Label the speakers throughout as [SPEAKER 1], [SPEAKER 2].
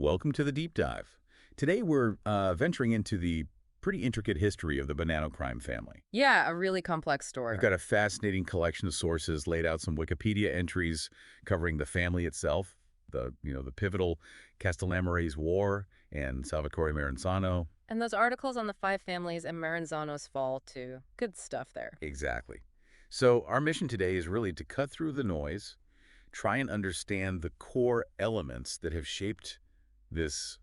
[SPEAKER 1] Welcome to the deep dive. Today we're venturing into the pretty intricate history of the Bonanno crime family.
[SPEAKER 2] Yeah, a really complex story.
[SPEAKER 1] I've got a fascinating collection of sources, laid out some Wikipedia entries covering the family itself, the pivotal Castellammarese War and Salvatore Maranzano.
[SPEAKER 2] And those articles on the five families and Maranzano's fall, too. Good stuff there.
[SPEAKER 1] Exactly. So our mission today is really to cut through the noise, try and understand the core elements that have shaped this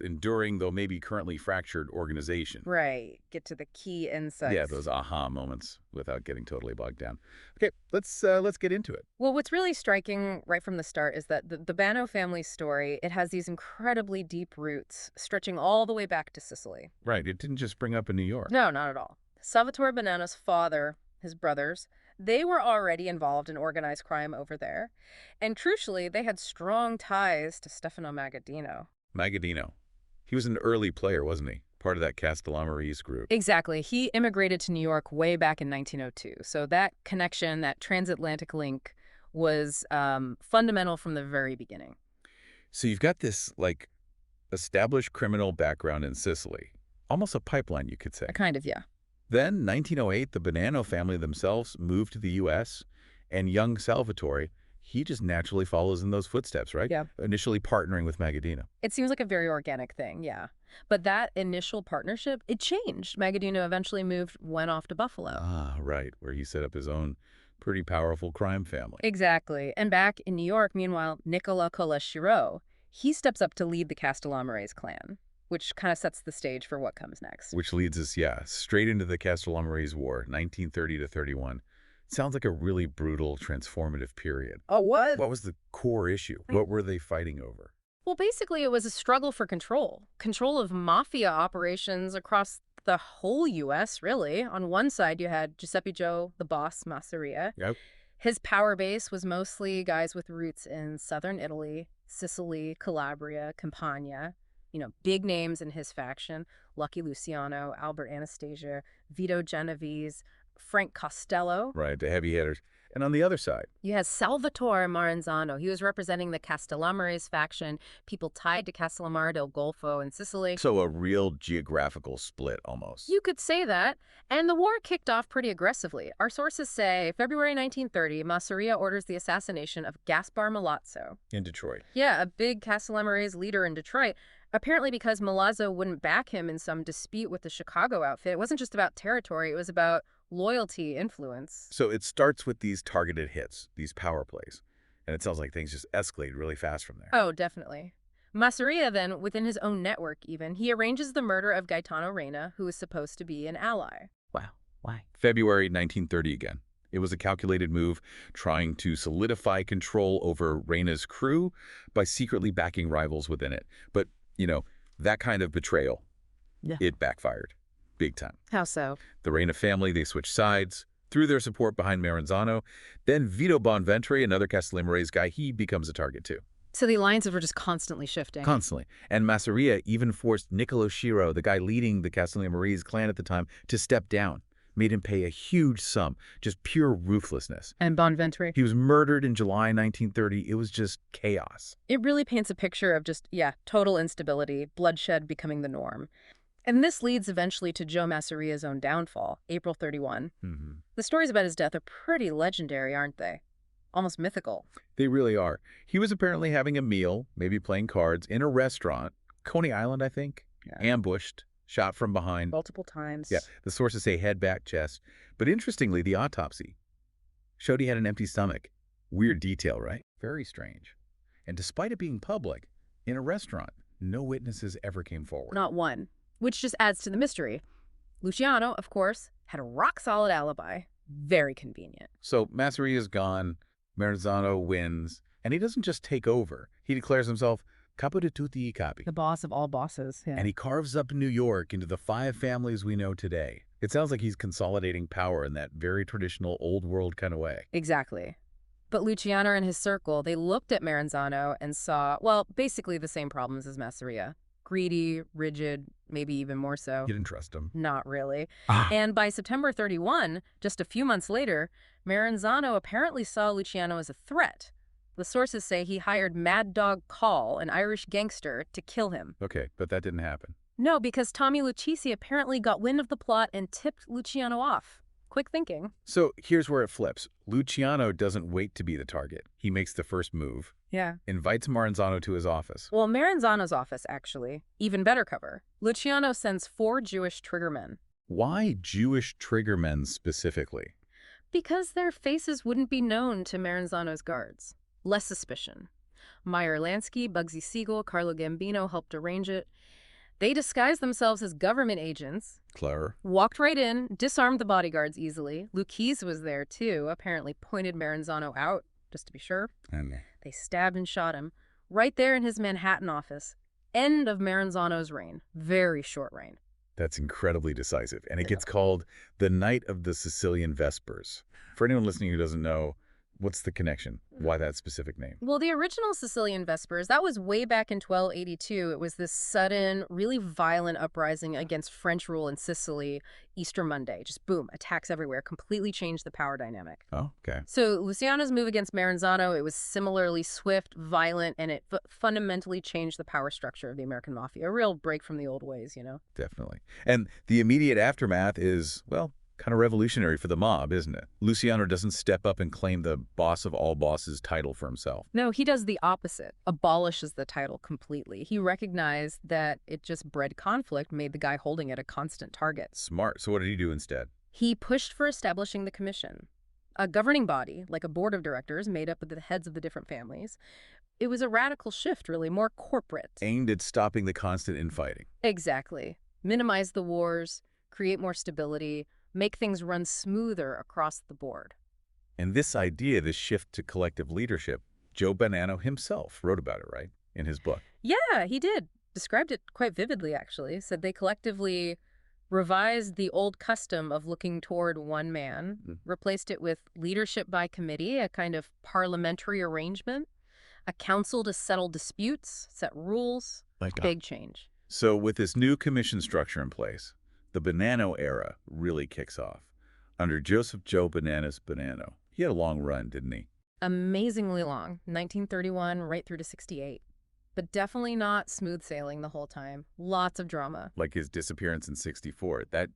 [SPEAKER 1] enduring, though maybe currently fractured organization.
[SPEAKER 2] Right. Get to the key insights.
[SPEAKER 1] Yeah, those aha moments without getting totally bogged down. Okay, let's get into it.
[SPEAKER 2] Well, what's really striking right from the start is that the Bonanno family story, it has these incredibly deep roots stretching all the way back to Sicily.
[SPEAKER 1] Right, it didn't just spring up in New York.
[SPEAKER 2] No, not at all. Salvatore Bonanno's father, his brothers, they were already involved in organized crime over there. And crucially, they had strong ties to Stefano Magaddino.
[SPEAKER 1] Magaddino. He was an early player, wasn't he? Part of that Castellammarese group.
[SPEAKER 2] Exactly. He immigrated to New York way back in 1902. So that connection, that transatlantic link, was fundamental from the very beginning.
[SPEAKER 1] So you've got this, established criminal background in Sicily. Almost a pipeline, you could say.
[SPEAKER 2] Kind of, yeah.
[SPEAKER 1] Then, 1908, the Bonanno family themselves moved to the U.S., and young Salvatore, he just naturally follows in those footsteps, right?
[SPEAKER 2] Yeah.
[SPEAKER 1] Initially partnering with Magaddino.
[SPEAKER 2] It seems like a very organic thing, yeah. But that initial partnership, it changed. Magaddino eventually went off to Buffalo.
[SPEAKER 1] Ah, right, where he set up his own pretty powerful crime family.
[SPEAKER 2] Exactly. And back in New York, meanwhile, Nicola Cola-Shiro, he steps up to lead the Castellammarese clan, which kind of sets the stage for what comes next.
[SPEAKER 1] Which leads us, straight into the Castellammarese War, 1930 to 31. Sounds like a really brutal, transformative period.
[SPEAKER 2] Oh, what?
[SPEAKER 1] What was the core issue? What were they fighting over?
[SPEAKER 2] Well, basically, it was a struggle for control. Control of mafia operations across the whole U.S., really. On one side, you had Giuseppe Joe, the boss, Masseria.
[SPEAKER 1] Yep.
[SPEAKER 2] His power base was mostly guys with roots in southern Italy, Sicily, Calabria, Campania. Big names in his faction: Lucky Luciano, Albert Anastasia, Vito Genovese, Frank Costello.
[SPEAKER 1] Right, the heavy hitters. And on the other side,
[SPEAKER 2] You had Salvatore Maranzano. He was representing the Castellammarese faction, people tied to Castellammare del Golfo in Sicily.
[SPEAKER 1] so a real geographical split almost.
[SPEAKER 2] You could say that. And the war kicked off pretty aggressively. Our sources say February 1930, Masseria orders the assassination of Gaspar Milazzo.
[SPEAKER 1] In Detroit.
[SPEAKER 2] Yeah, a big Castellammarese leader in Detroit. Apparently because Milazzo wouldn't back him in some dispute with the Chicago outfit. It wasn't just about territory. It was about loyalty, influence.
[SPEAKER 1] So it starts with these targeted hits, these power plays. And it sounds like things just escalate really fast from there.
[SPEAKER 2] Oh, definitely. Masseria then, within his own network even, he arranges the murder of Gaetano Reina, who was supposed to be an ally.
[SPEAKER 1] Wow. Why? February 1930 again. It was a calculated move trying to solidify control over Reina's crew by secretly backing rivals within it. But, that kind of betrayal, it backfired. Big time.
[SPEAKER 2] How so?
[SPEAKER 1] The Reina family, they switched sides, threw their support behind Maranzano. Then Vito Bonventre, another Castellammarese guy, he becomes a target too.
[SPEAKER 2] So the alliances were just constantly shifting.
[SPEAKER 1] Constantly. And Masseria even forced Nicola Shiro, the guy leading the Castellammarese clan at the time, to step down. Made him pay a huge sum. Just pure ruthlessness.
[SPEAKER 2] And Bonventre?
[SPEAKER 1] He was murdered in July 1930. It was just chaos.
[SPEAKER 2] It really paints a picture of just, total instability, bloodshed becoming the norm. And this leads eventually to Joe Masseria's own downfall, April 31.
[SPEAKER 1] Mm-hmm.
[SPEAKER 2] The stories about his death are pretty legendary, aren't they? Almost mythical.
[SPEAKER 1] They really are. He was apparently having a meal, maybe playing cards, in a restaurant, Coney Island, I think, ambushed, shot from behind.
[SPEAKER 2] Multiple times.
[SPEAKER 1] Yeah, the sources say head, back, chest. But interestingly, the autopsy showed he had an empty stomach. Weird detail, right? Very strange. And despite it being public, in a restaurant, no witnesses ever came forward.
[SPEAKER 2] Not one. Which just adds to the mystery. Luciano, of course, had a rock-solid alibi. Very convenient.
[SPEAKER 1] So Masseria is gone, Maranzano wins, and he doesn't just take over. He declares himself capo di tutti I capi.
[SPEAKER 2] The boss of all bosses, yeah.
[SPEAKER 1] And he carves up New York into the 5 families we know today. It sounds like he's consolidating power in that very traditional old world kind of way.
[SPEAKER 2] Exactly. But Luciano and his circle, they looked at Maranzano and saw, basically the same problems as Masseria. Greedy, rigid, maybe even more so.
[SPEAKER 1] You didn't trust him.
[SPEAKER 2] Not really. And by September 31, just a few months later, Maranzano apparently saw Luciano as a threat. The sources say he hired Mad Dog Call, an Irish gangster, to kill him.
[SPEAKER 1] Okay, but that didn't happen.
[SPEAKER 2] No, because Tommy Lucchese apparently got wind of the plot and tipped Luciano off. Quick thinking.
[SPEAKER 1] So here's where it flips. Luciano doesn't wait to be the target. He makes the first move,
[SPEAKER 2] Yeah.
[SPEAKER 1] invites Maranzano to his office.
[SPEAKER 2] Well, Maranzano's office, actually. Even better cover. Luciano sends 4 Jewish triggermen.
[SPEAKER 1] Why Jewish triggermen specifically?
[SPEAKER 2] Because their faces wouldn't be known to Maranzano's guards. Less suspicion. Meyer Lansky, Bugsy Siegel, Carlo Gambino helped arrange it. They disguised themselves as government agents,
[SPEAKER 1] Clever.
[SPEAKER 2] walked right in, disarmed the bodyguards easily. Lucchese was there, too, apparently pointed Maranzano out, just to be sure.
[SPEAKER 1] And
[SPEAKER 2] They stabbed and shot him, right there in his Manhattan office. End of Maranzano's reign. Very short reign.
[SPEAKER 1] that's incredibly decisive. And it gets called the Night of the Sicilian Vespers. For anyone listening who doesn't know, what's the connection? Why that specific name?
[SPEAKER 2] Well, the original Sicilian Vespers, that was way back in 1282. It was this sudden, really violent uprising against French rule in Sicily, Easter Monday. Just boom, attacks everywhere, completely changed the power dynamic.
[SPEAKER 1] Oh, okay.
[SPEAKER 2] So Luciano's move against Maranzano, it was similarly swift, violent, and it fundamentally changed the power structure of the American Mafia. A real break from the old ways, you know?
[SPEAKER 1] Definitely. And the immediate aftermath is, well, kind of revolutionary for the mob, isn't it? Luciano doesn't step up and claim the boss of all bosses title for himself.
[SPEAKER 2] No, he does the opposite, abolishes the title completely. He recognized that it just bred conflict, made the guy holding it a constant target.
[SPEAKER 1] Smart. So what did he do instead?
[SPEAKER 2] He pushed for establishing the commission, a governing body, like a board of directors made up of the heads of the different families. It was a radical shift, really, more corporate.
[SPEAKER 1] Aimed at stopping the constant infighting.
[SPEAKER 2] Exactly. Minimize the wars, create more stability, make things run smoother across the board.
[SPEAKER 1] And this idea, this shift to collective leadership, Joe Bonanno himself wrote about it, right? In his book.
[SPEAKER 2] Yeah, he did. Described it quite vividly, actually. Said they collectively revised the old custom of looking toward one man, replaced it with leadership by committee, a kind of parliamentary arrangement, a council to settle disputes, set rules. Big change.
[SPEAKER 1] So with this new commission structure in place, the Bonanno era really kicks off. Under Joseph Joe Bonanno's Bonanno. He had a long run, didn't he?
[SPEAKER 2] Amazingly long, 1931 right through to 68. But definitely not smooth sailing the whole time. Lots of drama.
[SPEAKER 1] Like his disappearance in 64. That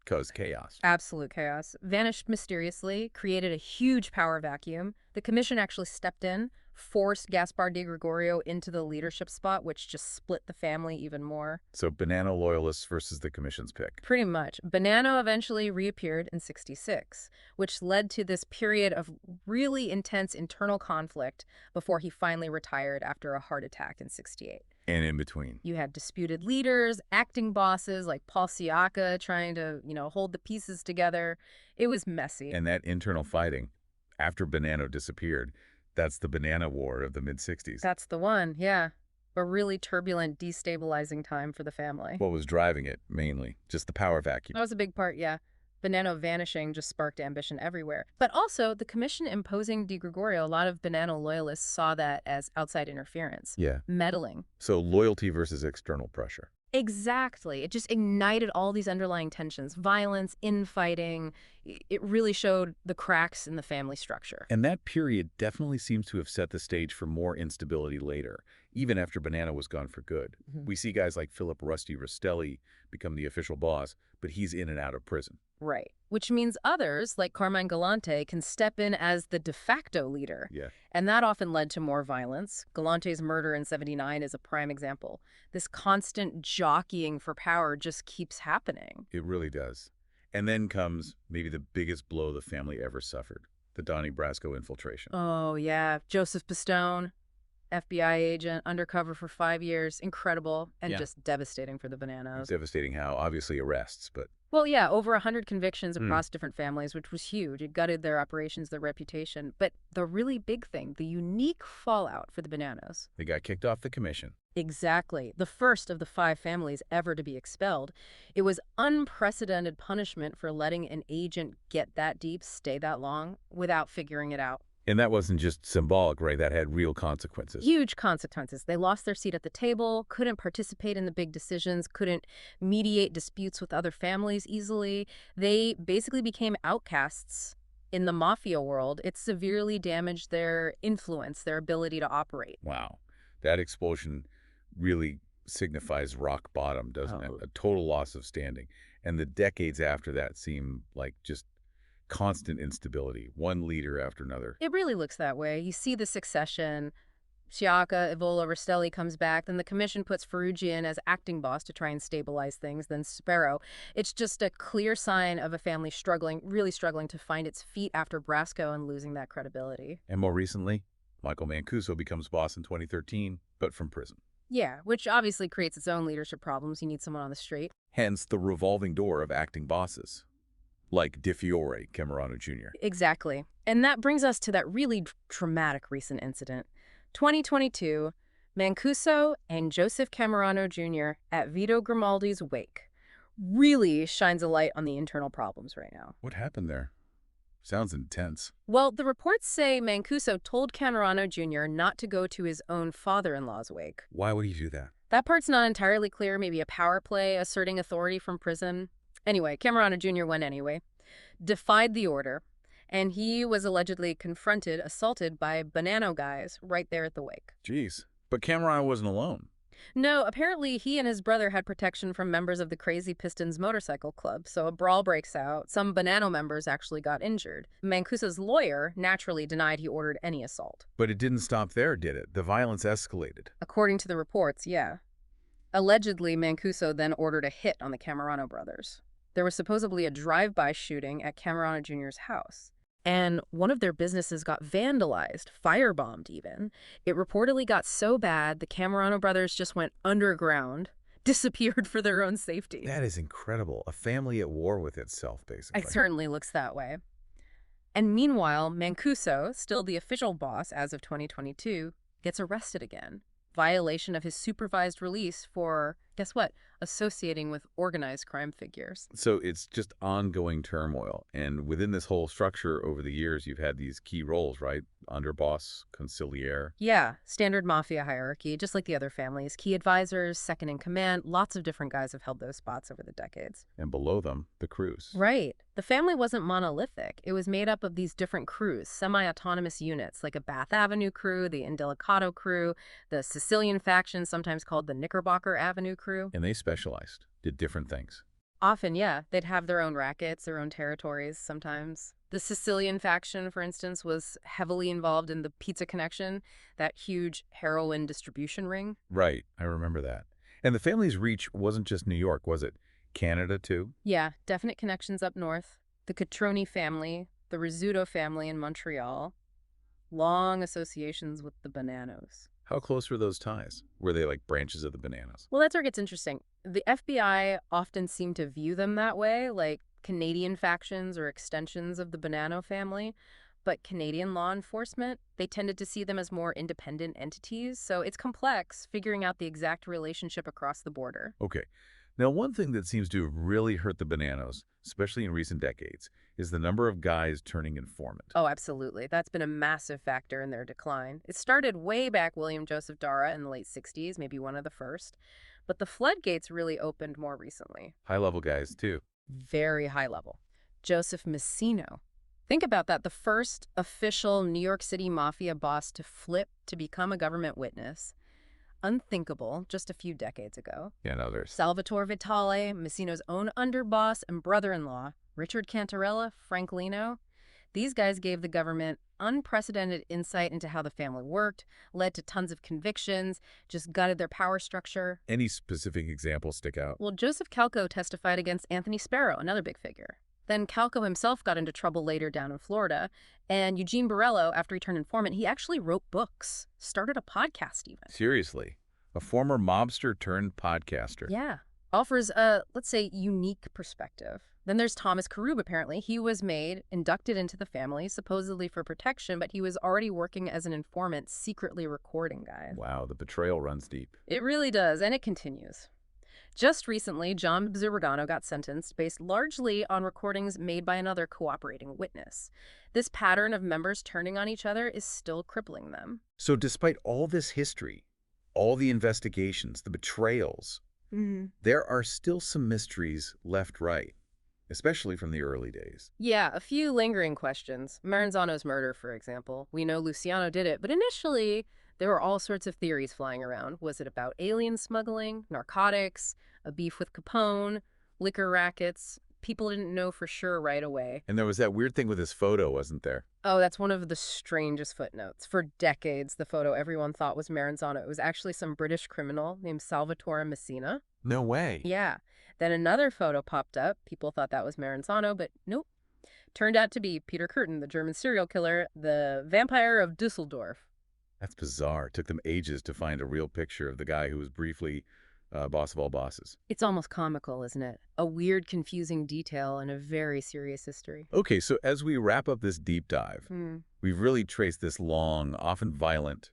[SPEAKER 1] caused chaos.
[SPEAKER 2] Absolute chaos. Vanished mysteriously, created a huge power vacuum. The commission actually stepped in, forced Gaspar di Gregorio into the leadership spot, which just split the family even more.
[SPEAKER 1] So Bonanno loyalists versus the commission's pick.
[SPEAKER 2] Pretty much. Bonanno eventually reappeared in 66, which led to this period of really intense internal conflict before he finally retired after a heart attack in 68.
[SPEAKER 1] And in between.
[SPEAKER 2] You had disputed leaders, acting bosses like Paul Siaka trying to, hold the pieces together. It was messy.
[SPEAKER 1] And that internal fighting, after Bonanno disappeared, that's the Bonanno War of the mid-60s.
[SPEAKER 2] That's the one, yeah. A really turbulent, destabilizing time for the family.
[SPEAKER 1] What was driving it, mainly? Just the power vacuum.
[SPEAKER 2] That was a big part, yeah. Bonanno vanishing just sparked ambition everywhere. But also, the commission imposing Di Gregorio, a lot of Bonanno loyalists saw that as outside interference.
[SPEAKER 1] Yeah.
[SPEAKER 2] Meddling.
[SPEAKER 1] So loyalty versus external pressure.
[SPEAKER 2] Exactly. It just ignited all these underlying tensions, violence, infighting. It really showed the cracks in the family structure.
[SPEAKER 1] And that period definitely seems to have set the stage for more instability later, even after Bonanno was gone for good. We see guys like Philip Rusty Rastelli become the official boss, but he's in and out of prison.
[SPEAKER 2] Right. Which means others, like Carmine Galante, can step in as the de facto leader.
[SPEAKER 1] Yeah.
[SPEAKER 2] And that often led to more violence. Galante's murder in 79 is a prime example. This constant jockeying for power just keeps happening.
[SPEAKER 1] It really does. And then comes maybe the biggest blow the family ever suffered, the Donnie Brasco infiltration.
[SPEAKER 2] Oh, yeah. Joseph Pistone, FBI agent, undercover for 5 years. Incredible and just devastating for the Bonannos.
[SPEAKER 1] Devastating how, obviously arrests, but...
[SPEAKER 2] Well, yeah, over 100 convictions across different families, which was huge. It gutted their operations, their reputation. But the really big thing, the unique fallout for the Bonannos.
[SPEAKER 1] They got kicked off the commission.
[SPEAKER 2] Exactly. The first of the 5 families ever to be expelled. It was unprecedented punishment for letting an agent get that deep, stay that long, without figuring it out.
[SPEAKER 1] And that wasn't just symbolic, right? That had real consequences.
[SPEAKER 2] Huge consequences. They lost their seat at the table, couldn't participate in the big decisions, couldn't mediate disputes with other families easily. They basically became outcasts In the Mafia world, it severely damaged their influence, their ability to operate.
[SPEAKER 1] Wow. That explosion really signifies rock bottom, doesn't it?
[SPEAKER 2] Oh,
[SPEAKER 1] A total loss of standing. And the decades after that seem like just constant instability, one leader after another.
[SPEAKER 2] it really looks that way. You see the succession. Sciacca, Evola, Rastelli comes back. Then the commission puts Ferrugia in as acting boss to try and stabilize things. Then Sparrow. It's just a clear sign of a family struggling, really struggling to find its feet after Brasco and losing that credibility.
[SPEAKER 1] And more recently, Michael Mancuso becomes boss in 2013, but from prison.
[SPEAKER 2] Yeah, which obviously creates its own leadership problems. You need someone on the straight.
[SPEAKER 1] Hence the revolving door of acting bosses, like Di Fiore Camerano Jr.
[SPEAKER 2] Exactly. And that brings us to that really traumatic recent incident. 2022, Mancuso and Joseph Camerano Jr. at Vito Grimaldi's wake really shines a light on the internal problems right now.
[SPEAKER 1] What happened there? Sounds intense.
[SPEAKER 2] Well, the reports say Mancuso told Camerano Jr. not to go to his own father-in-law's wake.
[SPEAKER 1] Why would he do that?
[SPEAKER 2] That part's not entirely clear, maybe a power play, asserting authority from prison. Anyway, Camerano Jr. went anyway, defied the order, and he was allegedly confronted, assaulted by Bonanno guys right there at the wake.
[SPEAKER 1] Jeez. But Camerano wasn't alone.
[SPEAKER 2] No, apparently he and his brother had protection from members of the Crazy Pistons motorcycle club, so a brawl breaks out. Some Bonanno members actually got injured. Mancuso's lawyer naturally denied he ordered any assault.
[SPEAKER 1] But it didn't stop there, did it? The violence escalated.
[SPEAKER 2] According to the reports, yeah. Allegedly, Mancuso then ordered a hit on the Camerano brothers. There was supposedly a drive-by shooting at Camerano Jr.'s house. And one of their businesses got vandalized, firebombed even. It reportedly got so bad the Camerano brothers just went underground, disappeared for their own safety.
[SPEAKER 1] That is incredible. A family at war with itself, basically.
[SPEAKER 2] It certainly looks that way. And meanwhile, Mancuso, still the official boss as of 2022, gets arrested again. Violation of his supervised release for, guess what, associating with organized crime figures.
[SPEAKER 1] So it's just ongoing turmoil. And within this whole structure over the years, you've had these key roles, right? Underboss, consigliere.
[SPEAKER 2] Yeah, standard mafia hierarchy, just like the other families. Key advisors, second in command, lots of different guys have held those spots over the decades.
[SPEAKER 1] And below them, the crews.
[SPEAKER 2] Right. The family wasn't monolithic. It was made up of these different crews, semi-autonomous units, like a Bath Avenue crew, the Indelicato crew, the Sicilian faction, sometimes called the Knickerbocker Avenue crew.
[SPEAKER 1] And they specialized, did different things.
[SPEAKER 2] Often, yeah, they'd have their own rackets, their own territories sometimes. The Sicilian faction, for instance, was heavily involved in the Pizza Connection, that huge heroin distribution ring.
[SPEAKER 1] Right, I remember that. And the family's reach wasn't just New York, was it? Canada, too?
[SPEAKER 2] Yeah, definite connections up north. The Catroni family, the Rizzuto family in Montreal. Long associations with the Bonannos.
[SPEAKER 1] How close were those ties? Were they like branches of the Bonannos?
[SPEAKER 2] Well, that's where it gets interesting. The FBI often seem to view them that way, like Canadian factions or extensions of the Bonanno family. But Canadian law enforcement, they tended to see them as more independent entities. So it's complex figuring out the exact relationship across the border.
[SPEAKER 1] Okay. Now, one thing that seems to have really hurt the Bonannos, especially in recent decades, is the number of guys turning informant.
[SPEAKER 2] Oh, absolutely. That's been a massive factor in their decline. It started way back William Joseph Dara in the late 60s, maybe one of the first. But the floodgates really opened more recently.
[SPEAKER 1] High-level guys, too.
[SPEAKER 2] Very high level. Joseph Messino. Think about that. The first official New York City mafia boss to flip to become a government witness. Unthinkable just a few decades ago.
[SPEAKER 1] Yeah, no, there's...
[SPEAKER 2] Salvatore Vitale, Messino's own underboss and brother-in-law, Richard Cantarella, Frank Lino. These guys gave the government unprecedented insight into how the family worked, led to tons of convictions, just gutted their power structure.
[SPEAKER 1] Any specific examples stick out?
[SPEAKER 2] Well, Joseph Calco testified against Anthony Sparrow, another big figure. Then Calco himself got into trouble later down in Florida. And Eugene Borello, after he turned informant, he actually wrote books, started a podcast even.
[SPEAKER 1] Seriously? A former mobster turned podcaster?
[SPEAKER 2] Yeah. Offers a, let's say, unique perspective. Then there's Thomas Karub, apparently. He was made, inducted into the family, supposedly for protection, but he was already working as an informant, secretly recording guys.
[SPEAKER 1] Wow, the betrayal runs deep.
[SPEAKER 2] It really does, and it continues. Just recently, John Zuragano got sentenced based largely on recordings made by another cooperating witness. This pattern of members turning on each other is still crippling them.
[SPEAKER 1] So despite all this history, all the investigations, the betrayals, there are still some mysteries left right. especially from the early days.
[SPEAKER 2] Yeah, a few lingering questions. Maranzano's murder, for example. We know Luciano did it, but initially there were all sorts of theories flying around. Was it about alien smuggling, narcotics, a beef with Capone, liquor rackets? People didn't know for sure right away.
[SPEAKER 1] And there was that weird thing with his photo, wasn't there?
[SPEAKER 2] Oh, that's one of the strangest footnotes. For decades, the photo everyone thought was Maranzano. It was actually some British criminal named Salvatore Messina.
[SPEAKER 1] No way.
[SPEAKER 2] Yeah. Then another photo popped up. People thought that was Maranzano, but nope. Turned out to be Peter Kürten, the German serial killer, the vampire of Dusseldorf.
[SPEAKER 1] That's bizarre. It took them ages to find a real picture of the guy who was briefly boss of all bosses.
[SPEAKER 2] It's almost comical, isn't it? A weird, confusing detail in a very serious history.
[SPEAKER 1] Okay, so as we wrap up this deep dive,
[SPEAKER 2] Hmm.
[SPEAKER 1] we've really traced this long, often violent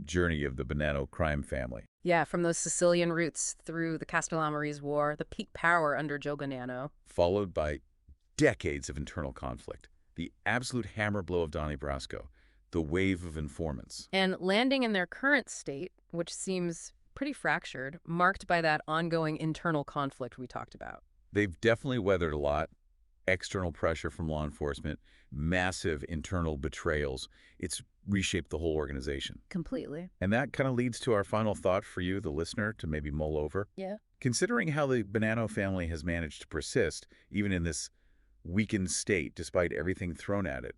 [SPEAKER 1] journey of the Bonanno crime family,
[SPEAKER 2] Yeah, from those Sicilian roots through the Castellammarese War, the peak power under Joe Bonanno.
[SPEAKER 1] followed by decades of internal conflict, the absolute hammer blow of Donnie Brasco, the wave of informants.
[SPEAKER 2] And landing in their current state, which seems pretty fractured, marked by that ongoing internal conflict we talked about.
[SPEAKER 1] They've definitely weathered a lot. External pressure from law enforcement, massive internal betrayals. It's reshaped the whole organization.
[SPEAKER 2] Completely.
[SPEAKER 1] And that kind of leads to our final thought for you, the listener, to maybe mull over.
[SPEAKER 2] Yeah.
[SPEAKER 1] Considering how the Bonanno family has managed to persist, even in this weakened state, despite everything thrown at it,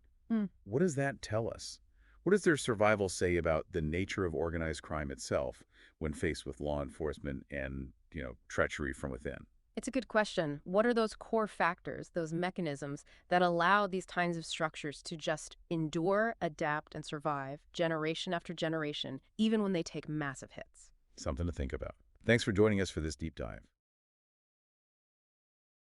[SPEAKER 1] what does that tell us? What does their survival say about the nature of organized crime itself when faced with law enforcement and, treachery from within?
[SPEAKER 2] It's a good question. What are those core factors, those mechanisms that allow these kinds of structures to just endure, adapt, and survive generation after generation, even when they take massive hits?
[SPEAKER 1] Something to think about. Thanks for joining us for this deep dive.